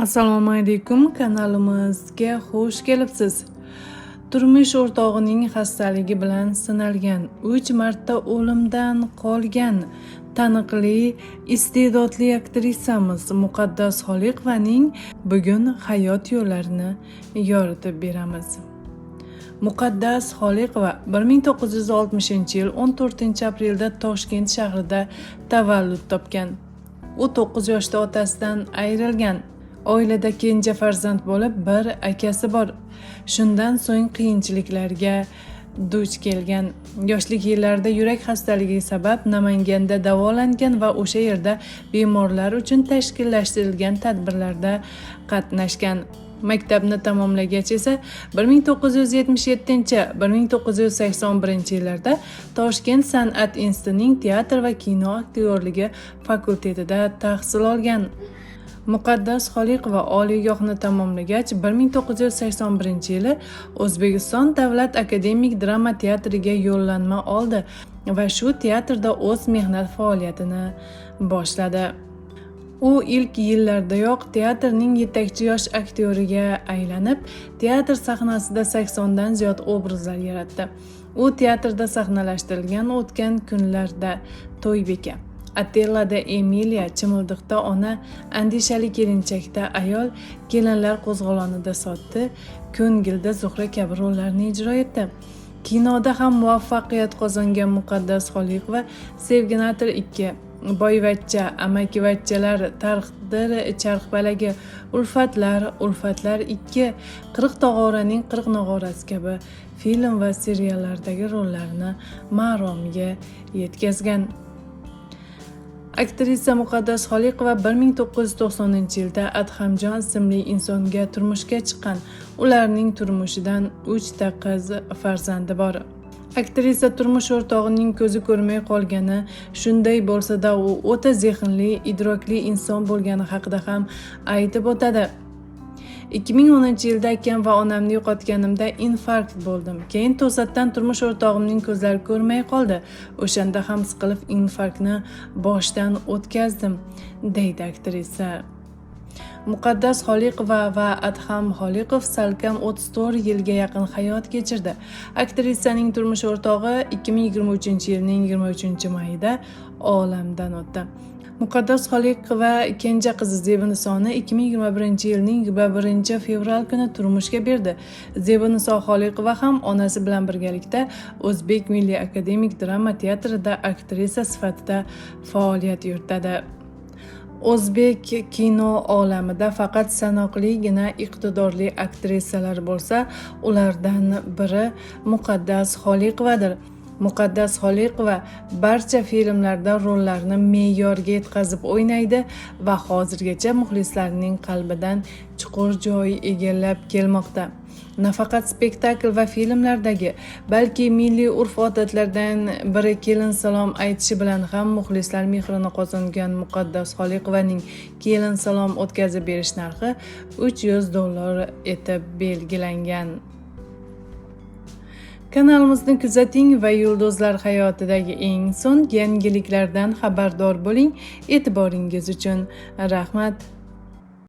Assalomu alaykum, kanalimizga xush kelibsiz. Turmush o'rtog'ining xastaligi bilan sinalgan, 3 marta o'limdan qolgan taniqli iste'dodli aktrisamiz Muqaddas Xoliqovaning bugun hayot yo'llarini yoritib beramiz. Muqaddas Xoliqova 1960-yil 14-aprelda Toshkent shahrida tavallud topgan. U 9 yoshda otasidan ayrilgan. Oilada kenja farzand bo'lib, bir akasi bor. Shundan so'ng qiyinchiliklarga duch kelgan. Yoshlik yillarida yurak xastaligi sabab Namanganda davolangan va o'sha yerda bemorlar uchun tashkillashtirilgan tadbirlarda qatnashgan. Maktabni tamomlagach esa 1977-1981-yillarda Toshkent san'at institutining teatr va kino aktyorligi fakultetida tahsil olgan. Muqaddas Xoliqova oliygohni tamomlagach 1981-yili O'zbekiston Davlat akademik drama teatriga yo'llanma oldi va shu teatrda o'z mehnat faoliyatini boshladi. U ilk yillardayoq teatrning yetakchi yosh aktyoriga aylanib, teatr sahnasida 80 dan ziyod obrazlar yaratdi. U teatrda sahnalashtirilgan O'tgan kunlarda, To'ybeka, Atellada Emilia, Chimildiqda ona, Andishali kelinchakda ayol, Kelinlar qo'zg'olonida Sotti, Ko'ngilda Zuhra kabi rollarni ijro etdi. Kinoda ham muvaffaqiyat qozongan Muqaddas Xoliqova Sevginator 2, Boyvachcha, Amakivachchalar, Taqdir charxpalagi, Ulfatlar 2, 40 tog'oraning 40 nog'orasi kabi film va seriallardagi rollarini maromiga yetkazgan. Aktrisa Muqaddas Xoliqova 1990-yilda Adhamjon ismli insonga turmushga chiqqan. Ularning turmushidan 3 ta qiz farzandi bor. Aktrisa turmush o'rtog'ining ko'zi ko'rmay qolgani, shunday bo'lsa-da u o'ta zehnli, idrokli inson bo'lgani haqida ham aytib o'tadi. 2010-yilda akam va onamni yo'qotganimda infarkt bo'ldim. Keyin to'satdan turmush o'rtog'imning ko'zlari ko'rmay qoldi. O'shanda ham siqilib infarktni boshdan o'tkazdim, deydi aktrisa. Muqaddas Xoliqova va Adham Xoliqov salkam 34 yilga yaqin hayot kechirdi. Aktrisaning turmush o'rtog'i 2023-yilning 23-mayida olamdan o'tdi. Muqaddas Xoliqova kenja qizi Zebinisoni 2021-yilning 21-fevral kuni turmushga berdi. Zebiniso Xoliqova ham onasi bilan birgalikda O'zbek Milliy akademik drama teatrida aktrisa sifatida faoliyat yuritadi. O'zbek kino olamida faqat sanoqligina iqtidorli aktrisalar bo'lsa, ulardan biri Muqaddas Xoliqovadir. Muqaddas Xoliqova barcha filmlarda rollarni me'yorga yetkazib o'ynaydi va hozirgacha muxlislarining qalbidan chuqur joy egallab kelmoqda. Nafaqat spektakl va filmlardagi, balki milliy urf-odatlardan biri kelin salom aytishi bilan ham muxlislar mehrini qozongan Muqaddas Xoliqovaning kelin salom o'tkazib berish narxi $300 etib belgilangan. Kanalimizni kuzating va yulduzlar hayotidagi eng so'nggi yangiliklardan xabardor bo'ling. E'tiboringiz uchun rahmat.